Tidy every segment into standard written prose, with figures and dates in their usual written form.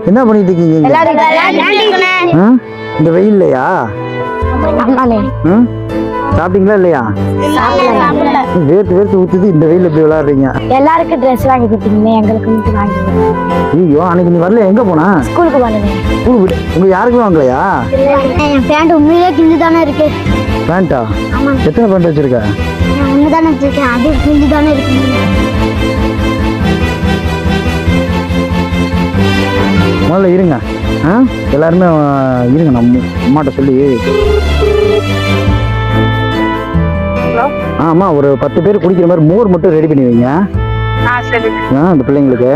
என்ன பண்ணிட்டு இருக்கீங்க? இந்த வெயில்லையா? சாப்பிட்டீங்களா இல்லையா? வேர்த்து வேர்த்து ஊத்துது, இந்த வெயில போய் விளையாடுறீங்க. எல்லாருக்கும் ட்ரெஸ் வாங்கி கொடுத்தீங்க, எங்களுக்கு மட்டும் வாங்கி. ஐயோ, அன்னைக்கு நீ வரல, எங்க போனா? ஸ்கூலுக்கு போனேன். ஸ்கூலுக்கு உங்க யாருக்குமே வாங்கலையா? என் பேண்ட் உண்மையிலே கிழிஞ்சு தானே இருக்கு. பேண்டா? எத்தனை பேண்ட் வச்சிருக்க? ஒன்று தானே வச்சிருக்கேன், அது கிழிஞ்சு தானே இருக்கு. முதல்ல இருங்க, எல்லாருமே இருங்க, நம்ம அம்மாட்ட சொல்லி. ஆமா, ஒரு 10 பேர் குடிக்கிற மாதிரி மோர் மட்டும் ரெடி பண்ணி வைங்க. அந்த பிள்ளைங்களுக்கு.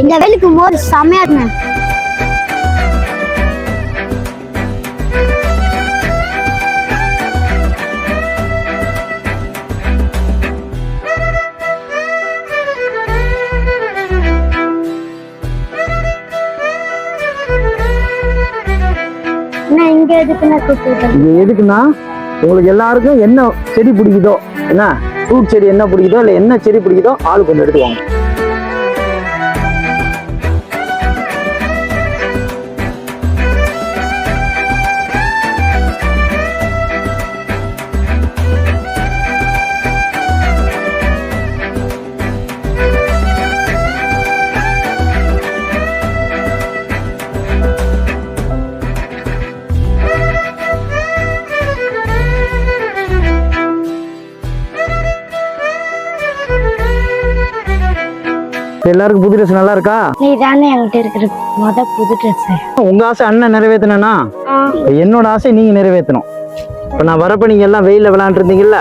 இந்த வேலைக்கு மோர் செமையா இருக்கு. இங்க எதுக்குன்னா, உங்களுக்கு எல்லாருக்கும் என்ன செடி பிடிக்குதோ, என்ன ஃப்ரூட் செடி என்ன பிடிக்குதோ, இல்ல என்ன செடி பிடிக்குதோ ஆளுக்கு ஒன்று எடுத்துவாங்க. எல்லாருக்கும் புது ட்ரெஸ் நல்லா இருக்கா? நீ தானே என்கிட்ட இருக்கிற புது ட்ரெஸ். உங்க ஆசை அண்ணன் நிறைவேற்றனா, என்னோட ஆசை நீங்க நிறைவேற்றணும். இப்ப நான் வரப்ப நீங்க எல்லாம் வெயில விளையாண்டு இருந்தீங்கல்ல,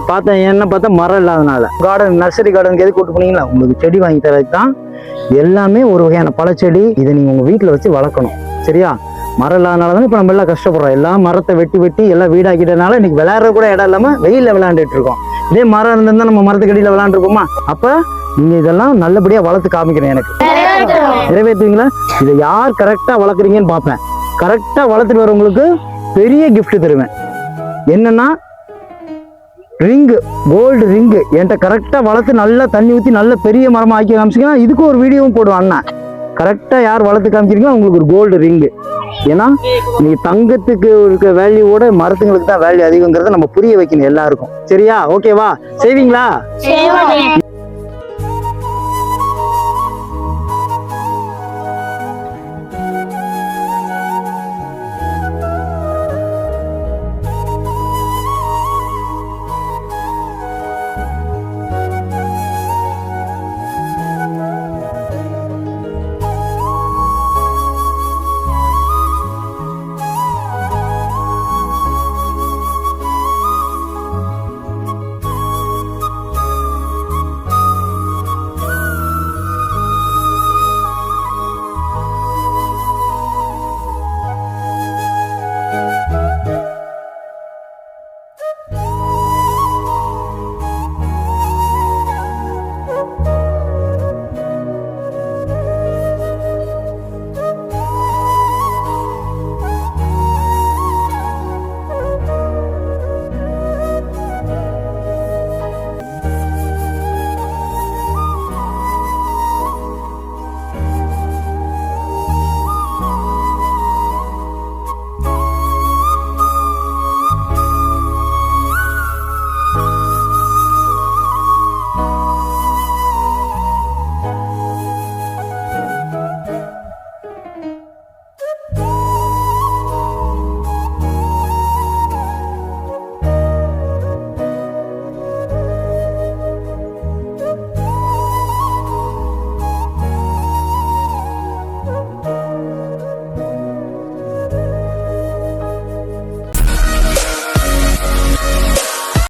பார்த்தேன். என்ன பார்த்தா மரம் இல்லாதனால கார்டன், நர்சரி கார்டனுக்கு எது கூட்டு போனீங்களா, உங்களுக்கு செடி வாங்கி தரதுக்கு தான். எல்லாமே ஒரு வகையான பழச்செடி, இதை நீங்க உங்க வீட்டுல வச்சு வளர்க்கணும். சரியா? மரம் இல்லாதனால தான் இப்ப நம்ம எல்லாம் கஷ்டப்படுறோம். எல்லாம் மரத்தை வெட்டி வெட்டி எல்லாம் வீடாக்கிட்டனால இன்னைக்கு விளையாடுற கூட இடம் இல்லாம வெயில விளையாண்டுட்டு இருக்கோம். இதே மரம் இருந்திருந்தா நம்ம மரத்துக்கு அடியில விளையாண்டுருப்போமா? அப்ப நீங்க இதெல்லாம் நல்லபடியா வளர்த்து காமிக்கிறேன். எனக்கு நிறைவேற்றுவீங்களா? இதை யார் கரெக்டா வளர்க்குறீங்கன்னு பார்ப்பேன். கரெக்டா வளர்த்துட்டு வரவங்களுக்கு பெரிய கிஃப்ட் தருவேன். என்னன்னா, ரிங்கு, கோல்டு ரிங்கு என்கிட்ட கரெக்டா வளர்த்து நல்லா தண்ணி ஊற்றி நல்ல பெரிய மரமா ஆக்கி காமிச்சிங்கன்னா இதுக்கு ஒரு வீடியோவும் போடுவேன். அண்ணன் கரெக்டா யார் வளர்த்து காமிச்சிருக்கீங்களோ உங்களுக்கு ஒரு கோல்டு ரிங்கு. ஏன்னா நீங்க தங்கத்துக்கு இருக்க வேல்யூவோட மரத்துங்களுக்கு தான் வேல்யூ அதிகங்கிறத நம்ம புரிய வைக்கணும் எல்லாருக்கும். சரியா? ஓகேவா? செய்வீங்களா?